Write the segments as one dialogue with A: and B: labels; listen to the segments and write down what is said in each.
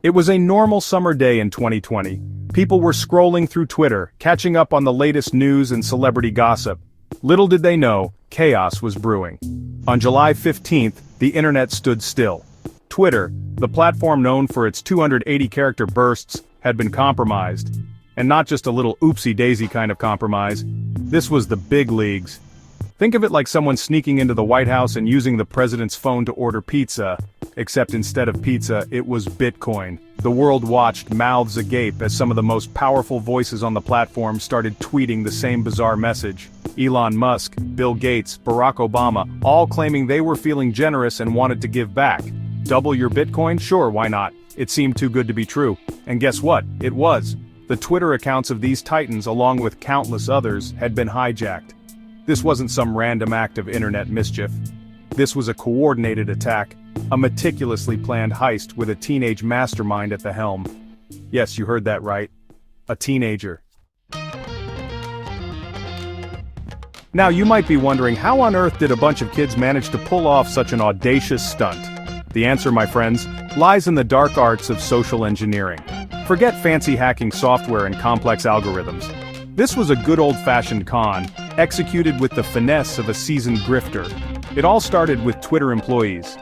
A: It was a normal summer day in 2020. People were scrolling through Twitter, catching up on the latest news and celebrity gossip. Little did they know, chaos was brewing. On July 15th, the internet stood still. Twitter, the platform known for its 280-character bursts, had been compromised. And not just a little oopsie-daisy kind of compromise. This was the big leagues. Think of it like someone sneaking into the White House and using the president's phone to order pizza. Except instead of pizza, it was Bitcoin. The world watched, mouths agape, as some of the most powerful voices on the platform started tweeting the same bizarre message. Elon Musk, Bill Gates, Barack Obama, all claiming they were feeling generous and wanted to give back. Double your Bitcoin? Sure, why not? It seemed too good to be true. And guess what? It was. The Twitter accounts of these titans, along with countless others, had been hijacked. This wasn't some random act of internet mischief. This was a coordinated attack, a meticulously planned heist with a teenage mastermind at the helm. Yes, you heard that right. A teenager. Now you might be wondering, how on earth did a bunch of kids manage to pull off such an audacious stunt? The answer, my friends, lies in the dark arts of social engineering. Forget fancy hacking software and complex algorithms. This was a good old-fashioned con, executed with the finesse of a seasoned grifter. It all started with Twitter employees.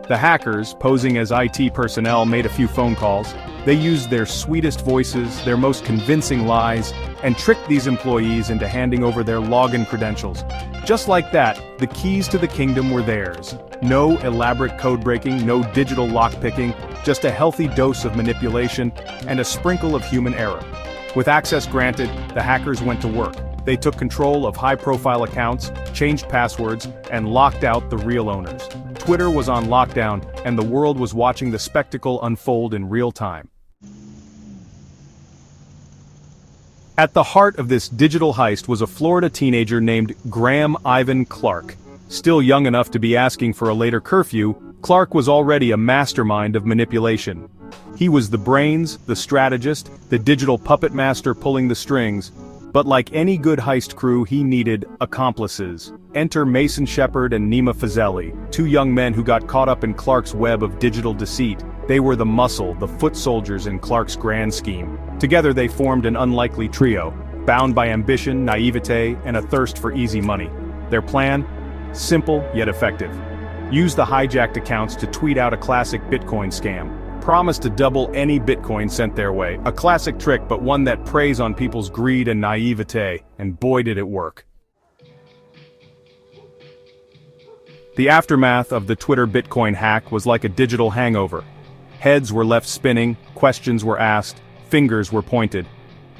A: The hackers, posing as IT personnel, made a few phone calls. They used their sweetest voices, their most convincing lies, and tricked these employees into handing over their login credentials. Just like that, the keys to the kingdom were theirs. No elaborate code breaking, no digital lockpicking, just a healthy dose of manipulation and a sprinkle of human error. With access granted, the hackers went to work. They took control of high-profile accounts, changed passwords, and locked out the real owners. Twitter was on lockdown, and the world was watching the spectacle unfold in real time. At the heart of this digital heist was a Florida teenager named Graham Ivan Clark. Still young enough to be asking for a later curfew, Clark was already a mastermind of manipulation. He was the brains, the strategist, the digital puppet master pulling the strings. But like any good heist crew, he needed accomplices. Enter Mason Shepard and Nima Fazeli, two young men who got caught up in Clark's web of digital deceit. They were the muscle, the foot soldiers in Clark's grand scheme. Together they formed an unlikely trio, bound by ambition, naivete, and a thirst for easy money. Their plan? Simple yet effective. Use the hijacked accounts to tweet out a classic Bitcoin scam. Promise to double any Bitcoin sent their way. A classic trick, but one that preys on people's greed and naivete, and boy did it work. The aftermath of the Twitter Bitcoin hack was like a digital hangover. Heads were left spinning, questions were asked, fingers were pointed.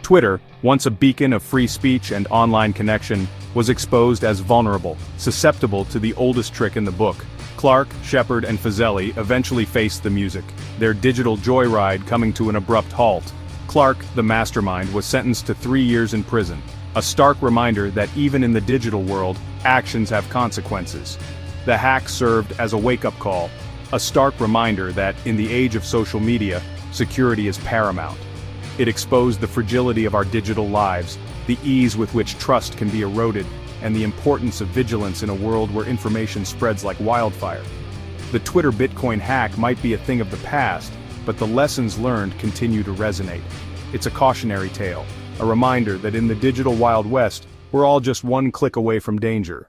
A: Twitter, once a beacon of free speech and online connection, was exposed as vulnerable, susceptible to the oldest trick in the book. Clark, Shepard, and Fazeli eventually faced the music, their digital joyride coming to an abrupt halt. Clark, the mastermind, was sentenced to 3 years in prison, a stark reminder that even in the digital world, actions have consequences. The hack served as a wake-up call, a stark reminder that, in the age of social media, security is paramount. It exposed the fragility of our digital lives, the ease with which trust can be eroded, and the importance of vigilance in a world where information spreads like wildfire. The Twitter Bitcoin hack might be a thing of the past, but the lessons learned continue to resonate. It's a cautionary tale, a reminder that in the digital Wild West, we're all just one click away from danger.